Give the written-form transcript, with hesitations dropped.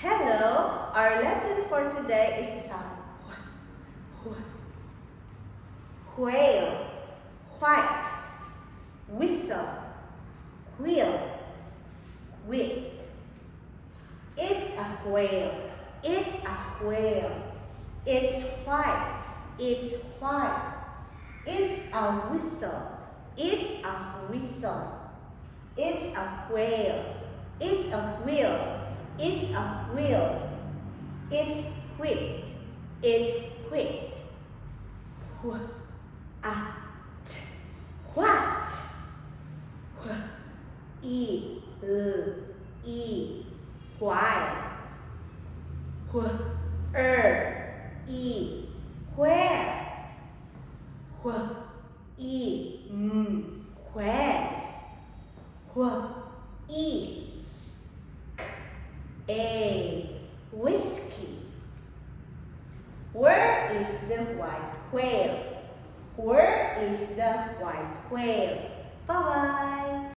Hello, our lesson for today is the sound whale, white, whistle, wheel, wheat. It's a whale, it's a whale. It's white, it's white. It's a whistle, it's a whistle. It's a whale, it's a wheel, it's a wheel. It's wheat, it's wheat. What? What? Why? Where? Where? Whiskey. Where is the white whale? Where is the white whale? Bye-bye.